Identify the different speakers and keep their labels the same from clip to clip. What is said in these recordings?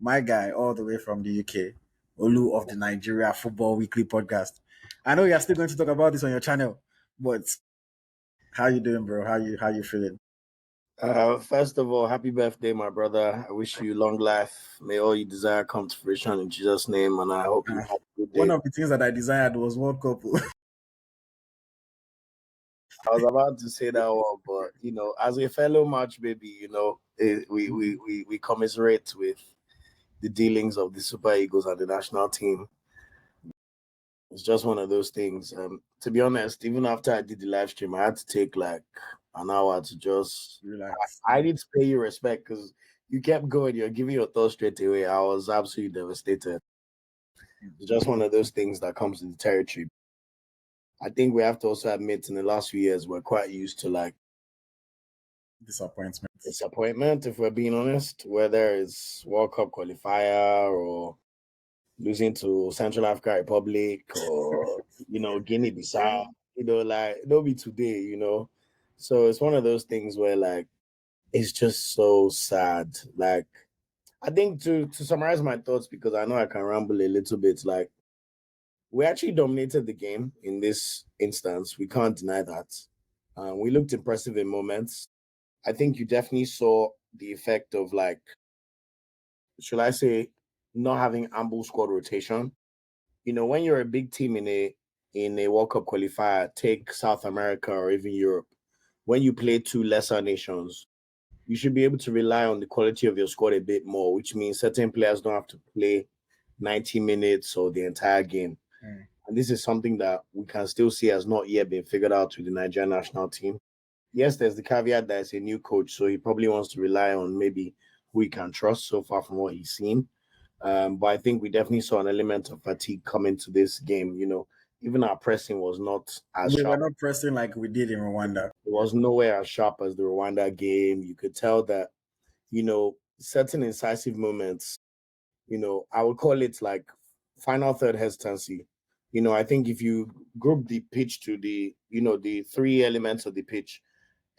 Speaker 1: my guy all the way from the UK, Olu of the Nigeria Football Weekly Podcast. I know you're still going to talk about this on your channel, but how you doing, bro? How you feeling?
Speaker 2: First of all, happy birthday, my brother. I wish you long life. May all you desire come to fruition in Jesus' name, and I hope you have a good
Speaker 1: One
Speaker 2: day.
Speaker 1: of the things that I desired was World Cup.
Speaker 2: I was about to say that one, but as a fellow match baby, we commiserate with the dealings of the Super Eagles and the national team. It's just one of those things. To be honest, even after I did the live stream, I had to take like an hour to just
Speaker 1: Relax.
Speaker 2: I need to pay you respect because you kept going. You're giving your thoughts straight away. I was absolutely devastated. It's just one of those things that comes with the territory. I think we have to also admit in the last few years, we're quite used to like disappointment, if we're being honest, whether it's World Cup qualifier or losing to Central African Republic or, Guinea-Bissau, like it'll be today, So it's one of those things where like, it's just so sad. Like, I think to summarize my thoughts, because I know I can ramble a little bit, like we actually dominated the game in this instance. We can't deny that. We looked impressive in moments. I think you definitely saw the effect of like, should I say, not having ample squad rotation. When you're a big team in a World Cup qualifier, take South America or even Europe, when you play two lesser nations, you should be able to rely on the quality of your squad a bit more, which means certain players don't have to play 90 minutes or the entire game. And this is something that we can still see has not yet been figured out with the Nigerian national team. Yes, there's the caveat that it's a new coach, so he probably wants to rely on maybe who he can trust so far from what he's seen. But I think we definitely saw an element of fatigue coming to this game. Even our pressing was not as
Speaker 1: We were
Speaker 2: sharp.
Speaker 1: not pressing like we did in Rwanda.
Speaker 2: It was nowhere as sharp as the Rwanda game. You could tell that, certain incisive moments, I would call it like final third hesitancy. I think if you group the pitch to the three elements of the pitch,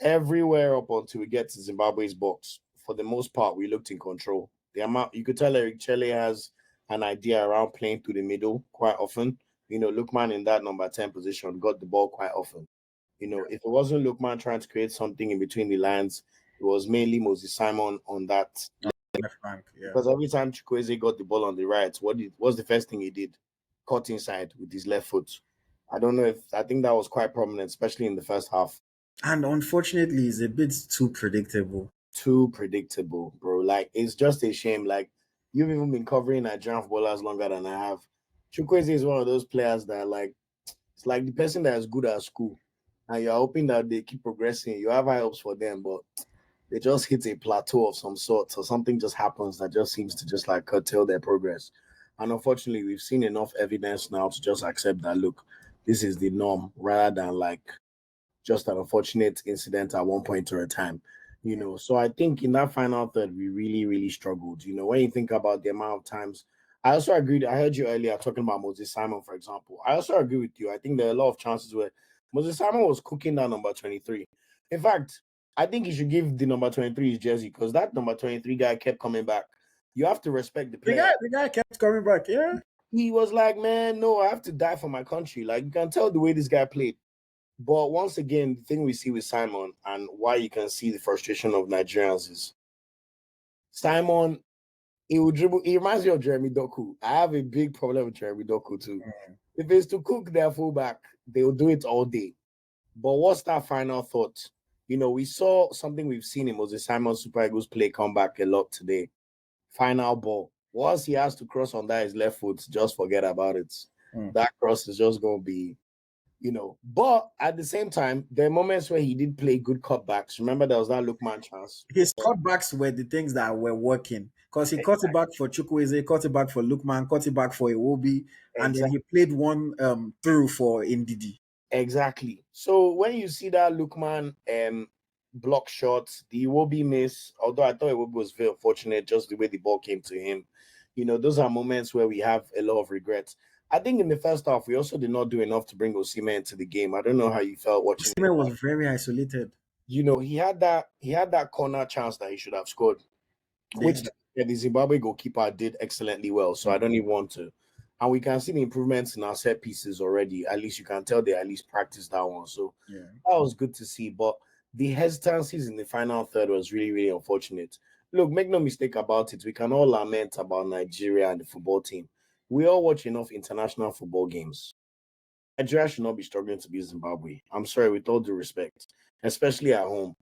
Speaker 2: everywhere up until we get to Zimbabwe's box, for the most part, we looked in control. The amount you could tell Eric Chelle has an idea around playing through the middle quite often. Lookman in that number 10 position got the ball quite often. If it wasn't Lookman trying to create something in between the lines, it was mainly Moses Simon on that.
Speaker 1: Left flank, yeah.
Speaker 2: Because every time Chukwueze got the ball on the right, what's the first thing he did? Cut inside with his left foot. I think that was quite prominent, especially in the first half.
Speaker 1: And unfortunately, it's a bit too predictable.
Speaker 2: Too predictable, bro. Like, it's just a shame. Like, you've even been covering Nigerian footballers longer than I have. Chukwueze is one of those players that, like, it's like the person that is good at school, and you're hoping that they keep progressing. You have high hopes for them, but they just hit a plateau of some sort, or something just happens that just seems to just like curtail their progress. And unfortunately, we've seen enough evidence now to just accept that, look, this is the norm rather than like just an unfortunate incident at one point or a time. So I think in that final third, we really, really struggled. When you think about the amount of times, I also agreed. I heard you earlier talking about Moses Simon, for example. I also agree with you. I think there are a lot of chances where Moses Simon was cooking that number 23. In fact, I think you should give the number 23 his jersey because that number 23 guy kept coming back. You have to respect the player.
Speaker 1: The guy kept coming back, yeah.
Speaker 2: He was like, man, no, I have to die for my country. Like, you can tell the way this guy played. But once again, the thing we see with Simon and why you can see the frustration of Nigerians is Simon, he will dribble. He reminds me of Jeremy Doku. I have a big problem with Jeremy Doku too. If it's to cook their fullback, they will do it all day. But what's that final thought? We saw something we've seen in Moses Simon Super Eagles play come back a lot today. Final ball. Once he has to cross on that his left foot, just forget about it. That cross is just going to be, But at the same time, there are moments where he did play good cutbacks. Remember, there was that Lookman chance.
Speaker 1: His cutbacks were the things that were working because he cut it back for Chukwueze, cut it back for Lookman, cut it back for Iwobi, and then he played one through for Ndidi.
Speaker 2: Exactly. So when you see that Lookman block shots, the Iwobi miss, although I thought Iwobi was very fortunate just the way the ball came to him, those are moments where we have a lot of regrets. I think in the first half, we also did not do enough to bring Osimhen into the game. I don't know how you felt watching.
Speaker 1: Osimhen was very isolated.
Speaker 2: He had that corner chance that he should have scored, which Yeah, the Zimbabwe goalkeeper did excellently well, so I don't even want to. And we can see the improvements in our set pieces already. At least you can tell they at least practiced that one. So
Speaker 1: Yeah.
Speaker 2: that was good to see. But the hesitancies in the final third was really, really unfortunate. Look, make no mistake about it. We can all lament about Nigeria and the football team. We all watch enough international football games. Nigeria should not be struggling to beat Zimbabwe. I'm sorry, with all due respect, especially at home.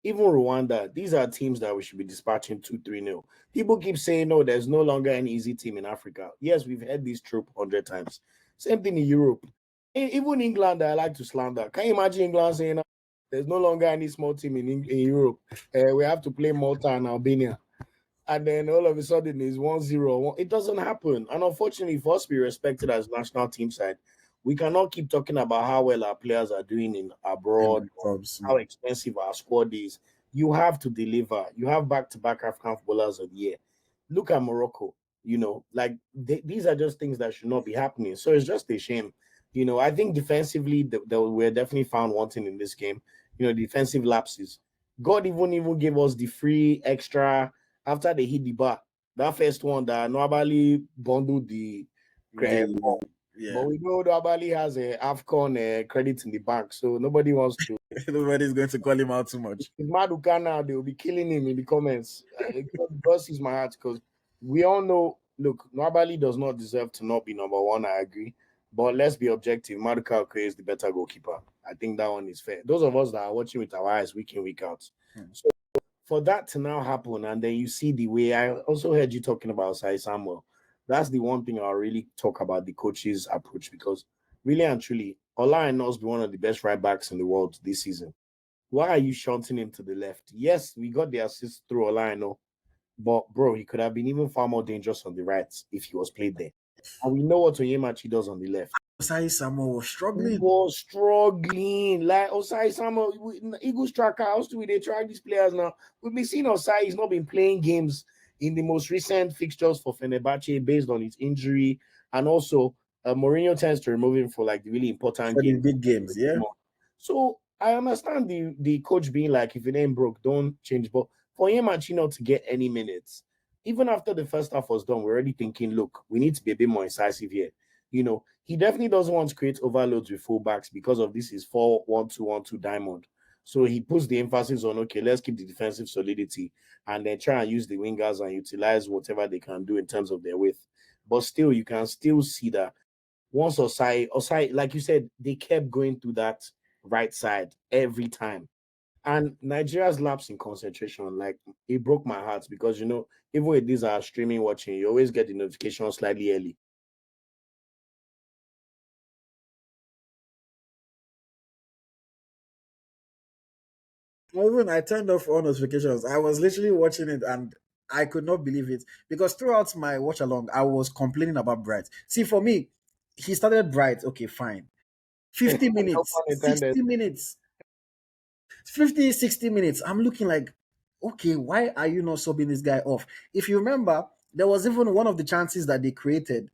Speaker 2: Even Rwanda, these are teams that we should be dispatching 2-3-0. People keep saying, no, there's no longer any easy team in Africa. Yes, we've heard this trope 100 times. Same thing in Europe. Even England, I like to slander. Can you imagine England saying, there's no longer any small team in Europe? We have to play Malta and Albania. And then all of a sudden it's 1-0. It doesn't happen. And unfortunately, for us to be respected as national team side, we cannot keep talking about how well our players are doing in
Speaker 1: In
Speaker 2: abroad,
Speaker 1: the clubs.
Speaker 2: how expensive our squad is. You have to deliver. You have back-to-back African footballers of the year. Look at Morocco. Like these are just things that should not be happening. So it's just a shame. I think defensively, we're definitely found wanting in this game. Defensive lapses. God even gave us the free extra after they hit the bar. That first one that normally bundled the
Speaker 1: The,
Speaker 2: ball. But
Speaker 1: yeah.
Speaker 2: we know Nwabali has a AFCON credit in the bank, so nobody wants to.
Speaker 1: Nobody's going to call him out too much.
Speaker 2: If Maduka now, they will be killing him in the comments. It crosses my heart because we all know, look, Nwabali does not deserve to not be number one, I agree. But let's be objective. Maduka is the better goalkeeper. I think that one is fair. Those of us that are watching with our eyes week in, week out. So for that to now happen, and then you see the way I also heard you talking about Sai Samuel. That's the one thing I'll really talk about the coach's approach because really and truly, Ola knows be one of the best right backs in the world this season. Why are you shunting him to the left? Yes, we got the assist through Ola, but bro, he could have been even far more dangerous on the right if he was played there. And we know what Onyemachi does on the left.
Speaker 1: Osai Samuel was struggling.
Speaker 2: Was struggling. Like Osai Samuel, EaglesTracker, how do we they track these players now? We've been seeing Osai, he's not been playing games in the most recent fixtures for Fenerbahce based on his injury. And also, Mourinho tends to remove him for like the really important
Speaker 1: For the
Speaker 2: games.
Speaker 1: big games, yeah.
Speaker 2: So I understand the coach being like, if it ain't broke, don't change. But for him and Chino to get any minutes, even after the first half was done, we're already thinking, look, we need to be a bit more incisive here. He definitely doesn't want to create overloads with fullbacks because of this is 4-1-2-1-2 diamond. So he puts the emphasis on, okay, let's keep the defensive solidity and then try and use the wingers and utilize whatever they can do in terms of their width. But still, you can still see that once Osai, like you said, they kept going through that right side every time. And Nigeria's lapse in concentration, like it broke my heart because even with these are streaming watching, you always get the notification slightly early.
Speaker 1: Even I turned off all notifications. I was literally watching it and I could not believe it because throughout my watch along, I was complaining about Bright. See, for me, he started Bright. Okay, fine. 50
Speaker 2: No
Speaker 1: minutes,
Speaker 2: pun intended.
Speaker 1: 60 minutes, 50, 60 minutes. I'm looking like, okay, why are you not subbing this guy off? If you remember, there was even one of the chances that they created.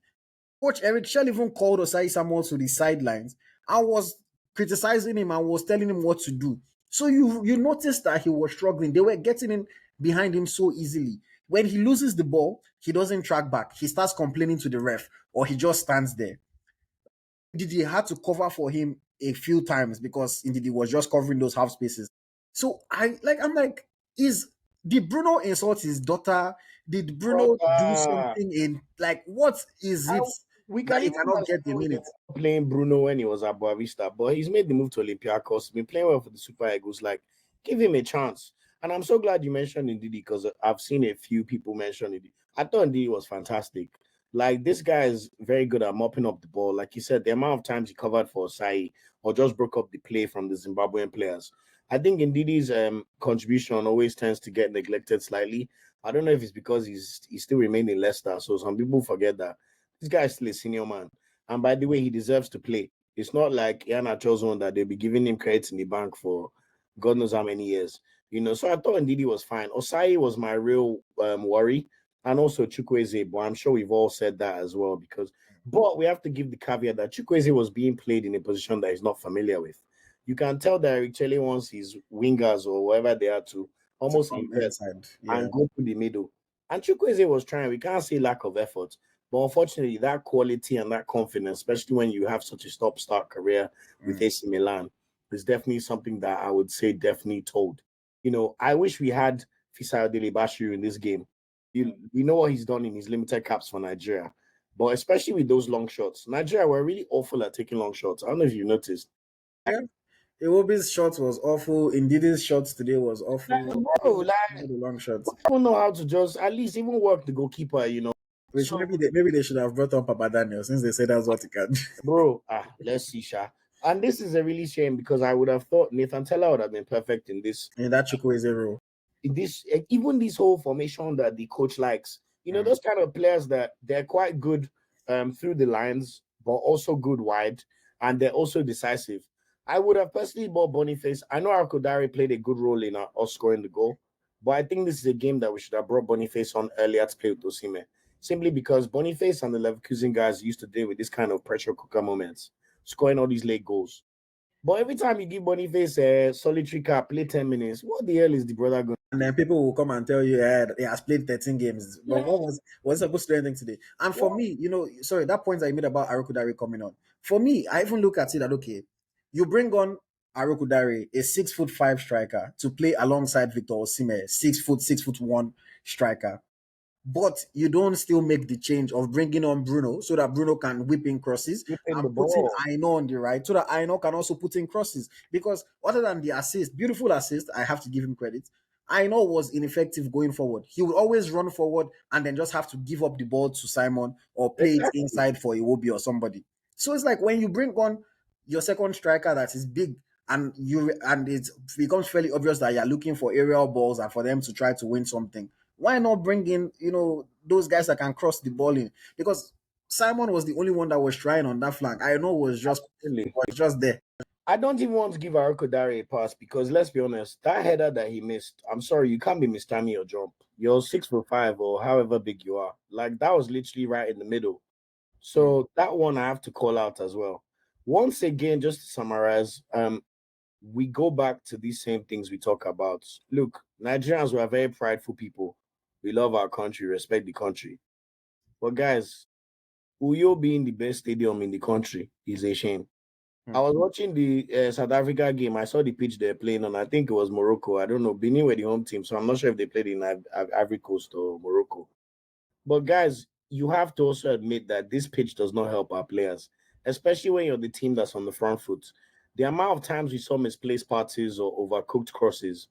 Speaker 1: Coach Eric Shell even called Osai Samuel to the sidelines and was criticizing him and was telling him what to do. So you noticed that he was struggling. They were getting in behind him so easily. When he loses the ball, he doesn't track back. He starts complaining to the ref or he just stands there. Didi had to cover for him a few times because indeed he was just covering those half spaces. So I'm like, did Bruno insult his daughter? Did Bruno do
Speaker 2: Brother,
Speaker 1: something in like what is
Speaker 2: I,
Speaker 1: it
Speaker 2: we
Speaker 1: that
Speaker 2: can
Speaker 1: he
Speaker 2: even
Speaker 1: cannot get the
Speaker 2: assume they
Speaker 1: minutes?
Speaker 2: were playing Bruno when he was at Boavista, but he's made the move to Olympiacos. He's been playing well for the Super Eagles. Like, give him a chance. And I'm so glad you mentioned Ndidi because I've seen a few people mention it. I thought Ndidi was fantastic. Like, this guy is very good at mopping up the ball. Like you said, the amount of times he covered for Osai or just broke up the play from the Zimbabwean players. I think Ndidi's contribution always tends to get neglected slightly. I don't know if it's because he's still remained in Leicester. So some people forget that this guy is still a senior man. And by the way, he deserves to play. It's not like Yana chose one that they'll be giving him credit in the bank for God knows how many years. So I thought Ndidi was fine. Osai was my real worry. And also Chukwueze, but I'm sure we've all said that as well but we have to give the caveat that Chukwueze was being played in a position that he's not familiar with. You can tell that Eric Chelle wants his wingers or whatever they are to
Speaker 1: To
Speaker 2: almost
Speaker 1: come
Speaker 2: invert
Speaker 1: inside. Yeah.
Speaker 2: and go to the middle. And Chukwueze was trying. We can't say lack of effort. But unfortunately, that quality and that confidence, especially when you have such a stop-start career with AC Milan, is definitely something that I would say definitely told. I wish we had Fisayo Dele-Bashiru in this game. We know what he's done in his limited caps for Nigeria. But especially with those long shots, Nigeria were really awful at taking long shots. I don't know if you noticed.
Speaker 1: Yeah. Iwobi's shot was awful. Indidi's shots today was
Speaker 2: Like,
Speaker 1: awful.
Speaker 2: bro, like,
Speaker 1: The long shots.
Speaker 2: I don't know how to just at least even work the goalkeeper.
Speaker 1: Which
Speaker 2: So,
Speaker 1: maybe they should have brought on Papa Daniel since they said that's what he can do.
Speaker 2: bro, let's see, Sha. And this is a really shame because I would have thought Nathan Teller would have been perfect in this.
Speaker 1: In that Chukwueze role.
Speaker 2: Even this whole formation that the coach likes. Those kind of players that they're quite good through the lines, but also good wide, and they're also decisive. I would have personally bought Boniface. I know Arkodari played a good role in us scoring the goal, but I think this is a game that we should have brought Boniface on earlier to play with Osimhen. Simply because Boniface and the Leverkusen guys used to deal with this kind of pressure cooker moments, scoring all these late goals. But every time you give Boniface a solitary cap, play 10 minutes, what the hell is the brother going?
Speaker 1: And then people will come and tell you, yeah, he has played 13 games. But what was he supposed to do anything today? And for me, sorry, that point that you made about Arokudari coming on. For me, I even look at it that okay, you bring on Arokudari, a 6'5" striker, to play alongside Victor Osimhen, 6'1" striker. But you don't still make the change of bringing on Bruno so that Bruno can whip in crosses
Speaker 2: Whipping the
Speaker 1: and putting
Speaker 2: ball.
Speaker 1: Aino on the right so that Aino can also put in crosses. Because other than the assist, beautiful assist, I have to give him credit. Aino was ineffective going forward. He would always run forward and then just have to give up the ball to Simon or play it inside for Iwobi or somebody. So it's like when you bring on your second striker that is big and it becomes fairly obvious that you're looking for aerial balls and for them to try to win something. Why not bring in, those guys that can cross the ball in? Because Simon was the only one that was trying on that flank. I know was just there.
Speaker 2: I don't even want to give Arkodari a pass because let's be honest, that header that he missed, I'm sorry, you can't be mistiming your jump. You're 6'5" or however big you are. Like that was literally right in the middle. So that one I have to call out as well. Once again, just to summarize, we go back to these same things we talk about. Look, Nigerians were very prideful people. We love our country, respect the country. But guys, Uyo being the best stadium in the country is a shame. I was watching the South Africa game. I saw the pitch they're playing on. I think it was Morocco. I don't know. Benin were the home team, so I'm not sure if they played in Ivory Coast or Morocco. But guys, you have to also admit that this pitch does not help our players, especially when you're the team that's on the front foot. The amount of times we saw misplaced passes or overcooked crosses,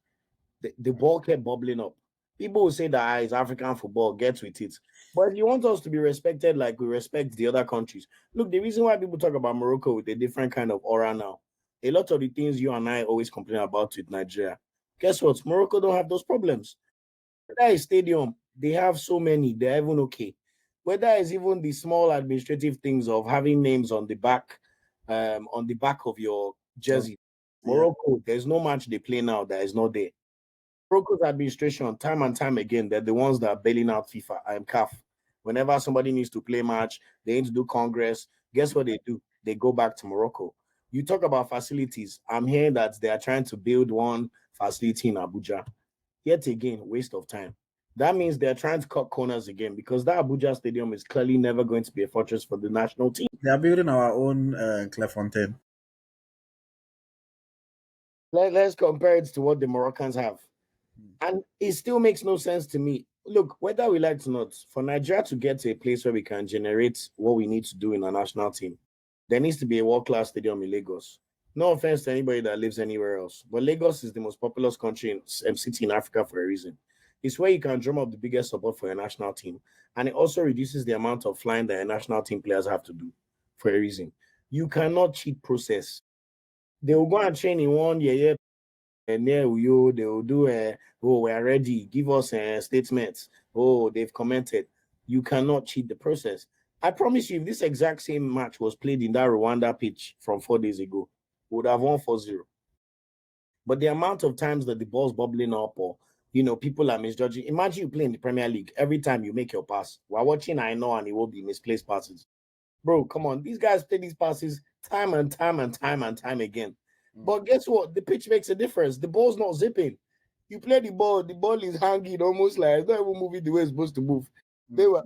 Speaker 2: the ball kept bubbling up. People will say that it's African football, get with it. But if you want us to be respected like we respect the other countries, look, the reason why people talk about Morocco with a different kind of aura now, a lot of the things you and I always complain about with Nigeria, guess what? Morocco don't have those problems. Whether it's stadium, they have so many, they're even okay. Whether it's even the small administrative things of having names on the back of your jersey.
Speaker 1: Yeah.
Speaker 2: Morocco, there's no match they play now that is not there. Morocco's administration, time and time again, they're the ones that are bailing out FIFA and CAF. Whenever somebody needs to play match, they need to do Congress. Guess what they do? They go back to Morocco. You talk about facilities. I'm hearing that they are trying to build one facility in Abuja. Yet again, waste of time. That means they're trying to cut corners again because that Abuja stadium is clearly never going to be a fortress for the national team.
Speaker 1: They are building our own Clairefontaine.
Speaker 2: Let's compare it to what the Moroccans have. And it still makes no sense to me. Look, whether we like it or not, for Nigeria to get to a place where we can generate what we need to do in our national team, there needs to be a world-class stadium in Lagos. No offense to anybody that lives anywhere else, but Lagos is the most populous country city in Africa for a reason. It's where you can drum up the biggest support for your national team, and it also reduces the amount of flying that your national team players have to do for a reason. You cannot cheat process. They will go and train in 1 year, near you, they will do oh, we are ready, give us statements. Oh, they've commented. You cannot cheat the process. I promise you, if this exact same match was played in that Rwanda pitch from 4 days ago, we would have won 4-0. But the amount of times that the ball's bubbling up or people are misjudging. Imagine you play in the Premier League every time you make your pass. We're watching, I know, and it will be misplaced passes. Bro, come on. These guys play these passes time and time and time and time again. But guess what? The pitch makes a difference. The ball's not zipping. You play the ball is hanging almost like it's not even moving the way it's supposed to move. They were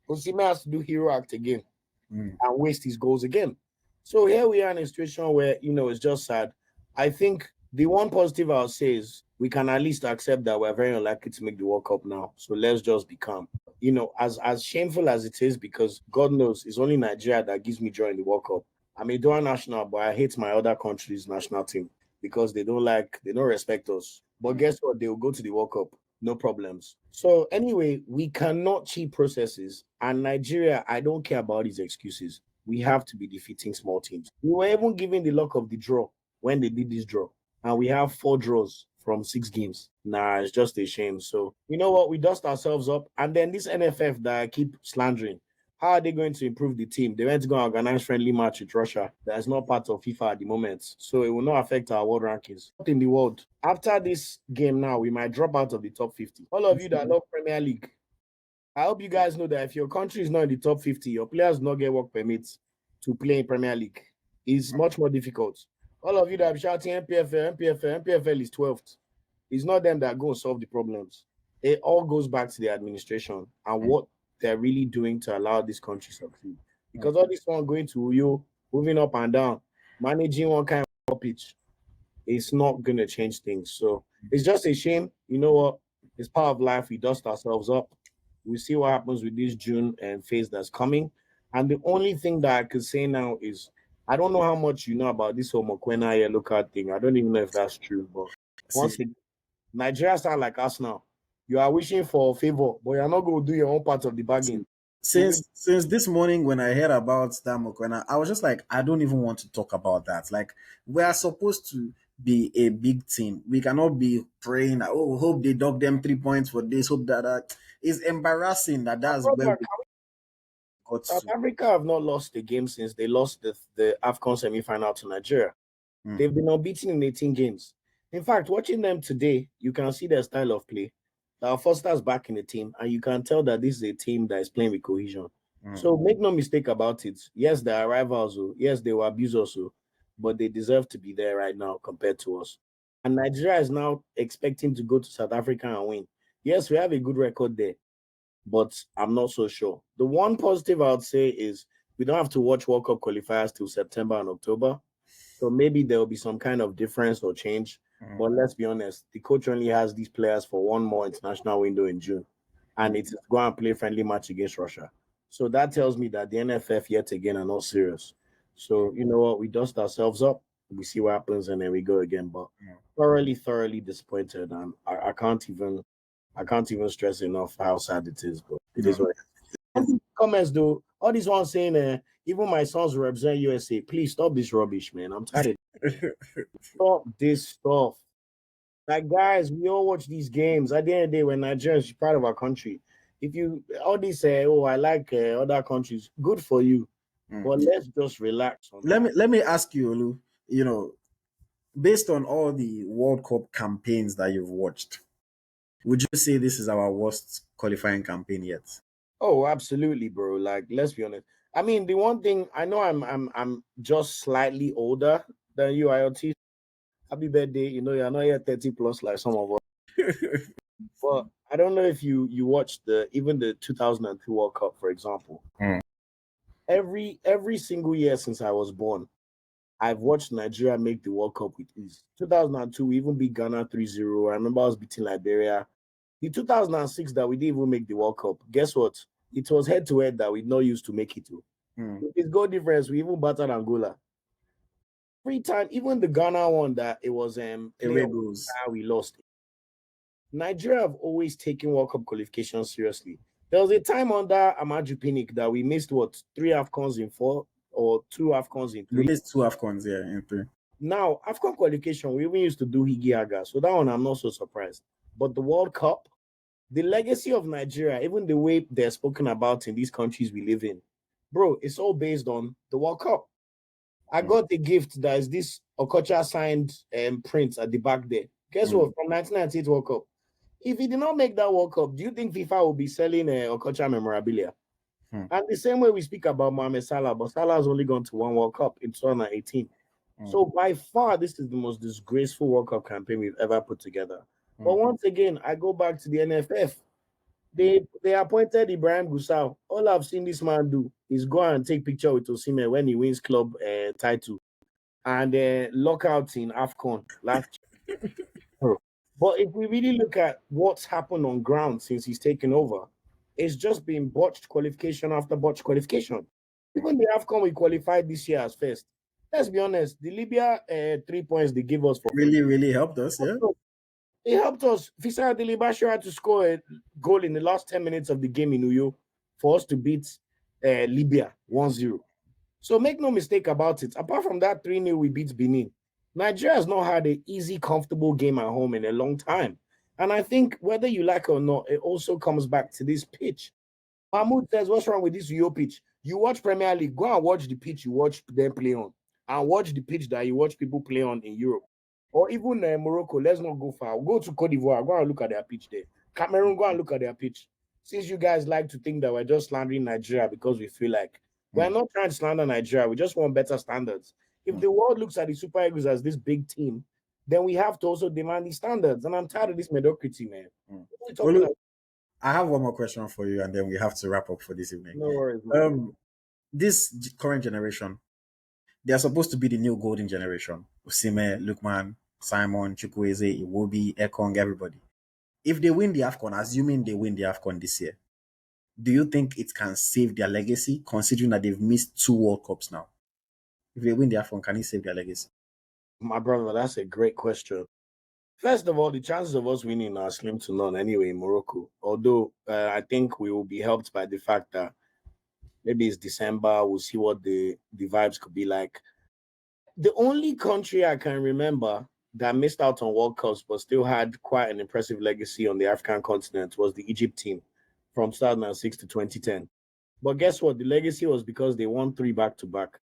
Speaker 2: Osimhen has to do hero act again and waste his goals again. So here we are in a situation where it's just sad. I think the one positive I'll say is we can at least accept that we're very unlikely to make the World Cup now. So let's just be calm. As shameful as it is, because God knows it's only Nigeria that gives me joy in the World Cup. I'm a dual national, but I hate my other country's national team because they don't respect us. But guess what? They will go to the World Cup. No problems. So anyway, we cannot cheat processes. And Nigeria, I don't care about these excuses. We have to be defeating small teams. We were even given the luck of the draw when they did this draw. And we have 4 draws from 6 games. Nah, it's just a shame. So you know what? We dust ourselves up. And then this NFF that I keep slandering, how are they going to improve the team? They went to go and organize friendly match with Russia that is not part of FIFA at the moment. So it will not affect our world rankings. In the world, after this game now, we might drop out of the top 50. All of you that love Premier League, I hope you guys know that if your country is not in the top 50, your players do not get work permits to play in Premier League. It's much more difficult. All of you that are shouting MPFL is 12th. It's not them that go and solve the problems. It all goes back to the administration and what they're really doing to allow this country to succeed. Because all this one going to you, moving up and down, managing one kind of pitch, it's not going to change things. So it's just a shame. You know what? It's part of life. We dust ourselves up. We see what happens with this June and phase that's coming. And the only thing that I could say now is I don't know how much you know about this whole Mokwena yellow card thing. I don't even know if that's true. But once again, Nigeria sound like us now. You are wishing for a favor, but you're not going to do your own part of the bargain.
Speaker 1: Since this morning when I heard about that Mokwena, I was just like, I don't even want to talk about that. Like, we are supposed to be a big team. We cannot be praying, oh, hope they dog them 3 points for this, hope that. It's embarrassing that's where we got
Speaker 2: South
Speaker 1: to.
Speaker 2: Africa have not lost a game since they lost the AFCON semi-final to Nigeria. They've been unbeaten in 18 games. In fact, watching them today, you can see their style of play. Foster's back in the team, and you can tell that this is a team that is playing with cohesion. So make no mistake about it. Yes, they are rivals. Yes, they were abusers, but they deserve to be there right now compared to us. And Nigeria is now expecting to go to South Africa and win. Yes, we have a good record there, but I'm not so sure. The one positive I would say is we don't have to watch World Cup qualifiers till September and October. So maybe there will be some kind of difference or change. But let's be honest, the coach only has these players for one more international window in June. And it's go and play friendly match against Russia. So that tells me that the NFF yet again are not serious. So you know what? We dust ourselves up, we see what happens, and then we go again. But thoroughly disappointed. And I can't even stress enough how sad it is. But it is what it is. Comments though, all these ones saying even my sons represent USA. Please stop this rubbish, man. I'm tired. Stop this stuff. Like guys, we all watch these games. At the end of the day, when Nigeria is part of our country, if you all these say, "Oh, I like other countries," good for you. But let's just relax.
Speaker 1: Let me ask you, Olu. Based on all the World Cup campaigns that you've watched, would you say this is our worst qualifying campaign yet?
Speaker 2: Oh, absolutely, bro. Like, let's be honest. I mean, the one thing I know, I'm just slightly older than you, IoT. Happy birthday! You're not yet 30 plus like some of us. But I don't know if you watched the 2002 World Cup, for example. Every single year since I was born, I've watched Nigeria make the World Cup with ease. 2002, we even beat Ghana 3-0. I remember us beating Liberia. The 2006 that we didn't even make the World Cup, guess what? It was head to head that we not used to make it to. With its goal difference, we even battered Angola. Every time, even the Ghana one that it was we lost. Nigeria have always taken World Cup qualification seriously. There was a time under Amaju Pinnick that we missed 3 AFCONs in 4 or 2 AFCONs in 3.
Speaker 1: We missed 2 AFCONs, in 3.
Speaker 2: Now, AFCON qualification, we even used to do Higi so that one I'm not so surprised. But the World Cup, the legacy of Nigeria, even the way they're spoken about in these countries we live in, bro, it's all based on the World Cup. I got a gift that is this Okocha signed print at the back there. Guess what? From 1998 World Cup. If he did not make that World Cup, do you think FIFA will be selling Okocha memorabilia? And the same way we speak about Mohamed Salah, but Salah has only gone to 1 World Cup in 2018. So by far, this is the most disgraceful World Cup campaign we've ever put together. But once again, I go back to the NFF. They appointed Ibrahim Gusau. All I've seen this man do is go and take picture with Osimhen when he wins club title and lockout in AFCON last year. But if we really look at what's happened on ground since he's taken over, it's just been botched qualification after botched qualification. Even the AFCON we qualified this year as first. Let's be honest, the Libya 3 points they give us for
Speaker 1: Really, really helped us. Yeah.
Speaker 2: it helped us. Fisa Delibasho had to score a goal in the last 10 minutes of the game in Uyo for us to beat Libya 1-0. So make no mistake about it. Apart from that 3-0 we beat Benin, Nigeria has not had an easy, comfortable game at home in a long time. And I think whether you like it or not, it also comes back to this pitch. Mahmoud says, what's wrong with this Uyo pitch? You watch Premier League, go and watch the pitch you watch them play on, and watch the pitch that you watch people play on in Europe. Or even Morocco, let's not go far. Go to Cote d'Ivoire, go and look at their pitch there. Cameroon, go and look at their pitch. Since you guys like to think that we're just slandering Nigeria because we feel like we're not trying to slander Nigeria, we just want better standards. If the world looks at the Super Eagles as this big team, then we have to also demand these standards. And I'm tired of this mediocrity, man. What are we talking
Speaker 1: Olu,
Speaker 2: about?
Speaker 1: I have one more question for you, and then we have to wrap up for this evening.
Speaker 2: No worries, man.
Speaker 1: Current generation, they are supposed to be the new golden generation. Usime, Lukman, Simon, Chukwueze, Iwobi, Ekong, everybody. If they win the AFCON, assuming they win the AFCON this year, do you think it can save their legacy, considering that they've missed 2 World Cups now? If they win the AFCON, can it save their legacy?
Speaker 2: My brother, that's a great question. First of all, the chances of us winning are slim to none anyway in Morocco. Although I think we will be helped by the fact that maybe it's December, we'll see what the vibes could be like. The only country I can remember that missed out on World Cups but still had quite an impressive legacy on the African continent was the Egypt team from 2006 to 2010. But guess what? The legacy was because they won 3 back to back.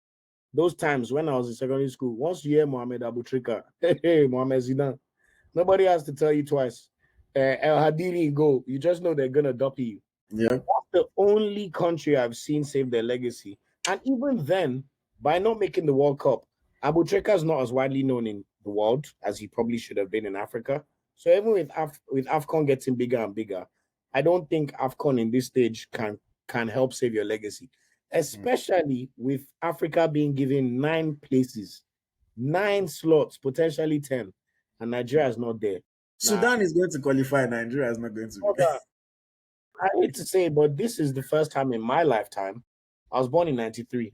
Speaker 2: Those times when I was in secondary school, once you hear Mohamed Abutrika, hey, Mohamed Zidane, nobody has to tell you twice. El Hadiri go, you just know they're gonna dumpy you.
Speaker 1: Yeah.
Speaker 2: That's the only country I've seen save their legacy. And even then, by not making the World Cup, Abu Treka is not as widely known in the world as he probably should have been in Africa. So even with AFCON getting bigger and bigger, I don't think AFCON in this stage can help save your legacy, especially with Africa being given 9 places, 9 slots, potentially 10, and Nigeria is not there.
Speaker 1: Sudan is going to qualify. Nigeria is not going to.
Speaker 2: Brother, I hate to say, but this is the first time in my lifetime. I was born in '93.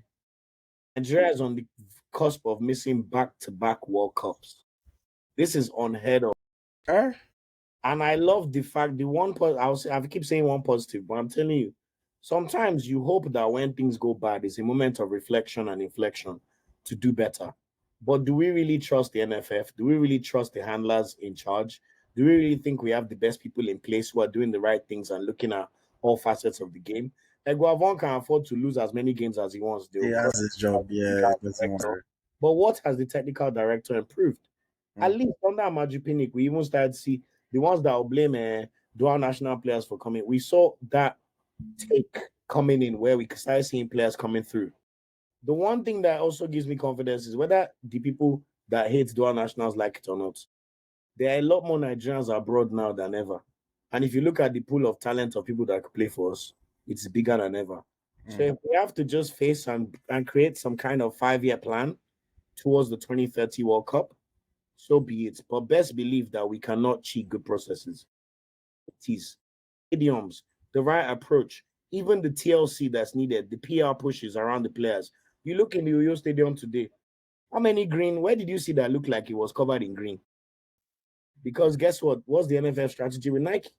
Speaker 2: Nigeria is on the cusp of missing back-to-back World Cups. This is unheard of. And I love the fact the one I keep saying one positive, but I'm telling you, sometimes you hope that when things go bad, it's a moment of reflection and inflection to do better. But do we really trust the NFF? Do we really trust the handlers in charge? Do we really think we have the best people in place who are doing the right things and looking at all facets of the game? Eguavon can afford to lose as many games as he wants.
Speaker 1: He has his job, yeah.
Speaker 2: But what has the technical director improved? At least under Amaju we even started to see the ones that will blame dual national players for coming. We saw that take coming in where we started seeing players coming through. The one thing that also gives me confidence is whether the people that hate dual nationals like it or not. There are a lot more Nigerians abroad now than ever. And if you look at the pool of talent of people that could play for us, it's bigger than ever. So if we have to just face and create some kind of 5-year plan towards the 2030 World Cup, so be it. But best believe that we cannot cheat good processes. It is stadiums, the right approach, even the TLC that's needed, the PR pushes around the players. You look in the Uyo Stadium today. How many green? Where did you see that looked like it was covered in green? Because guess what? What's the NFF strategy with Nike?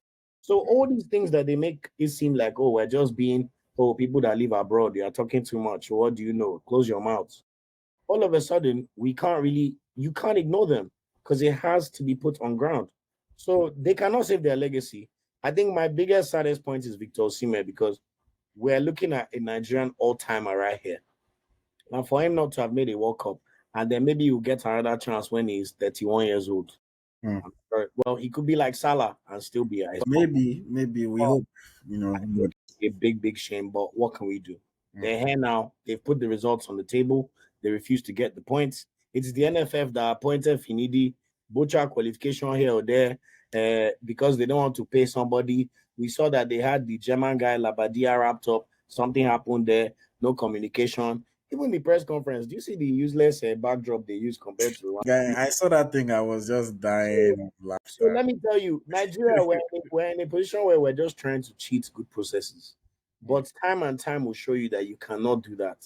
Speaker 2: So all these things that they make it seem like, oh, we're just being, oh, people that live abroad, they are talking too much. What do you know? Close your mouths. All of a sudden, you can't ignore them because it has to be put on ground. So they cannot save their legacy. I think my biggest saddest point is Victor Osimhen because we're looking at a Nigerian all-timer right here. And for him not to have made a World Cup, and then maybe he'll get another chance when he's 31 years old. Well, he could be like Salah and still be at his
Speaker 1: maybe we hope,
Speaker 2: a big shame, but what can we do? They're here now. They've put the results on the table. They refuse to get the points. It's the NFF that appointed Finidi butcher qualification here or there because they don't want to pay somebody. We saw that they had the German guy Labadia wrapped up. Something happened there. No communication. Even the press conference. Do you see the useless backdrop they use compared to Rwanda?
Speaker 1: Guy, I saw that thing. I was just dying of
Speaker 2: So
Speaker 1: laughter.
Speaker 2: let me tell you, Nigeria, we're in a position where we're just trying to cheat good processes. But time and time will show you that you cannot do that.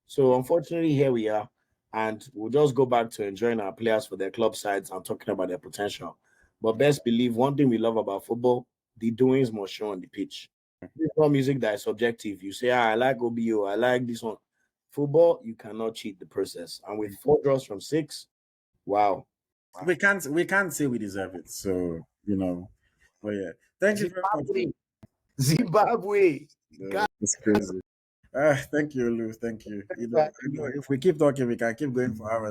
Speaker 2: So unfortunately, here we are. And we'll just go back to enjoying our players for their club sides and talking about their potential. But best believe one thing we love about football, the doings must show on the pitch. It's not music that is subjective. You say, I like OBO, I like this one. Football, you cannot cheat the process. And with 4 draws from 6, wow.
Speaker 1: We can't say we deserve it. So but yeah, thank you very much.
Speaker 2: Zimbabwe. Zimbabwe. God,
Speaker 1: It's crazy. Thank you, Lou. Thank you. I know if we keep talking, we can keep going for hours.